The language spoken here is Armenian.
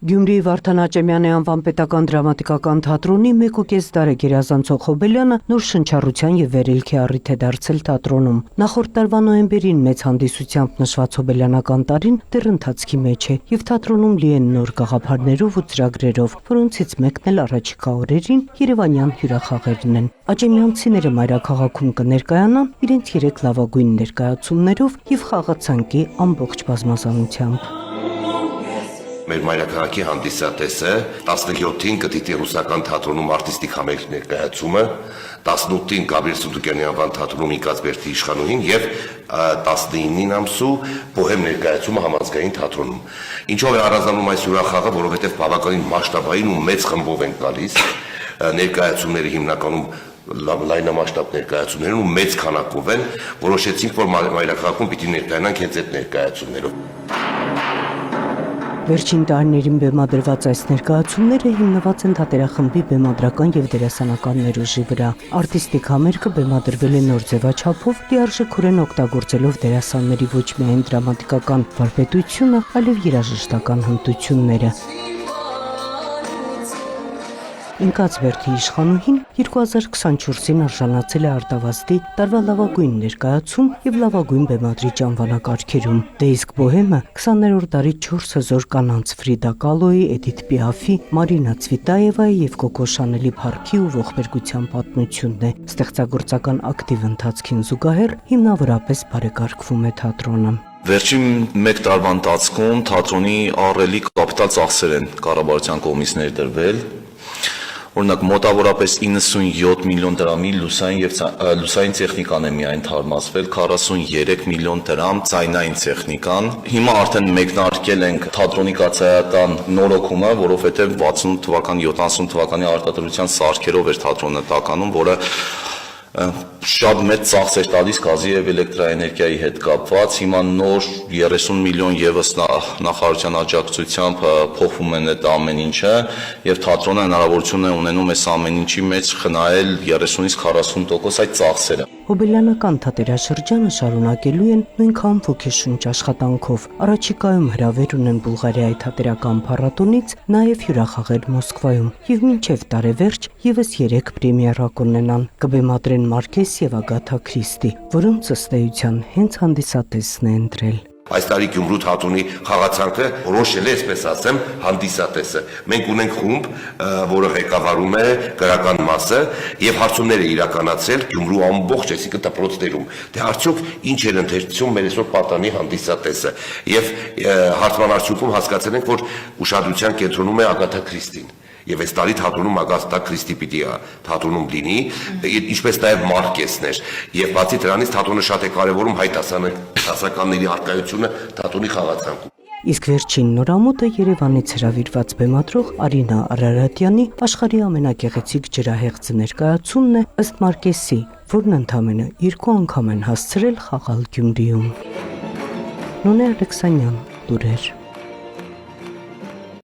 Գյումրիի Վարդան Աճեմյանի անվան պետական դրամատիկական թատրոնի 1.5 տարի գերազանցող Հոբելյանը նոր շնչառության եւ վերելքի առիթ է դարձել թատրոնում։ Նախորդ տարվա նոյեմբերին մեծ հանդիսությամբ նշված Հոբելյանական տարին դեռ ընթացքի մեջ է եւ թատրոնում լի են նոր գաղափարներով ու ծրագրերով, որոնցից մեկն էլ առաջիկա օրերին երևանյան հյուրախաղերն են։ Աճեմյանցիները մայրաքաղաքում կներկայանան իրենց 3 լավագույն ներկայացումներով եւ խաղացանկի ամբողջ բազմազանությամբ։ Մեր մայրաքաղաքի հանդիսատեսը 17-ին կդիտի ռուսական թատրոնում արտիստիկ համերգ ներկայացումը, 18-ին Գաբրիել Սունդուկյանի անվան թատրոնում Ինկացբերդի իշխանուհին եւ 19-ին ամսու բոհեմ ներկայացումը համազգային թատրոնում։ Ինչով է առանձնանում այս հյուրախաղը, որովհետեւ բավականին մասշտաբային ու մեծ խմբով են գալիս, ներկայացումները հիմնականում լայնամասշտաբ ներկայացումներն ու մեծ քանակով են, որոշեցինք, որ մայրաքաղաքում պիտի ներկայանանք հենց այդ ներկայացումներով։ Վերջին տարիներին բեմադրված այս ներկայացումները հիմնված են թատերախմբի բեմադրական եւ դերասանական ներուժի վրա։ Արտիստիկ համերգը բեմադրվել է նոր ձևաչափով, լիարժեքորեն օգտագործելով դերասանների ոչ միայն դրամատիկական վարպետությունը, այլև երաժշտական հմտությունները։ Ինկացբերդի իշխանուհին 2024-ին արժանացել է Արտավազդի տարվա լավագույն ներկայացում եւ լավագույն բեմադրիչ անվանակարգերում։ Դե իսկ բոհեմը 20-րդ դարի 4 հզոր կանանց Ֆրիդա Կալոյի, Էդիթ Պիաֆի, Մարինա Ցվիտաևայի եւ Կոկո Շանելի փառքի ու ողբերգության պատմությունն է։ Ստեղծագործական ակտիվ ընթացքին զուգահեռ հիմնավորապես բարեկարգվում է թատրոնը։ Վերջին 1 տարվա ընթացքում թատրոնի ահռելի կապիտալ ծախսեր են կառավարության կողմից ներդրվել։ Օրինակ մոտավորապես 97 միլիոն դրամի լուսային տեխնիկան է միայն թարմացվել, 43 միլիոն դրամ ձայնային տեխնիկան։ Հիմա արդեն մեկնարկել ենք թատրոնի կաթսայատան նորոգումը, որովհետև 68 թվականի, 70 թվականի արտադրության սարքերով էր թատրոնը տականում, որը շատ մեծ ծախսեր տալիս գազի եւ էլեկտրաէներգիայի հետ կապված։ Հիմա նոր 30 միլիոն եւս նախարարության աջակցությամբ փոխվում են այդ ամեն ինչը եւ թատրոնը հնարավորություն է ունենում այս ամեն ինչի մեջ խնայել 30-ից 40% այդ ծախսերը։ Հոբելյանական թատերաշրջանը շարունակելու են նույնքան ոգեշունչ աշխատանքով։ Առաջիկայում հրավեր ունեն Բուլղարիայի թատերական փառատոնից, նաև հյուրախաղեր Մոսկվայում եւ մինչեւ տարեվերջ եւս 3 պրեմիերա կունենան։ Կբեմադրեն Մարկես եւ Ագաթա Քրիստի, որոնց ըստ էության հենց հանդիսատեսն է ընտրել։ Այս տարի Գյումրու թատրոնի խաղացանքը որոշել է, այսպես ասեմ, հանդիսատեսը։ Մենք ունենք խումբ, որը ղեկավարում է գրական մասը եւ հարցումներ է իրականացրել Գյումրու ամբողջ, այսինքն դպրոցներում։ Դե արդյոք ինչ էր ընթերցում մեր այսօր պատանի հանդիսատեսը։ Եվ հարցման արդյունքում հասկացել ենք, որ ուշադրության կենտրոնում է Ագաթա Քրիստին։ Եվ այս տարի թատրոնում Ագաթա Քրիստի պիտի թատրոնում լինի, ինչպես նաև Մարկեսն էր։ Եվ բացի դրանից թատրոնը շատ է կարևորում հայ դասականների առկայությունը թատրոնի խաղացանկում։ Իսկ վերջին նորամուտը Երևանից հրավիրված բեմադրող Արինա Արարատյանի աշխարհի ամենագեղեցիկ ջրահեղձ ներկայացումն է ըստ Մարկեսի, որն ընդամենը 2 անգամ են հասցրել խաղալ Գյումրիում։ Նոնե Ալեքսանյան, լուրեր։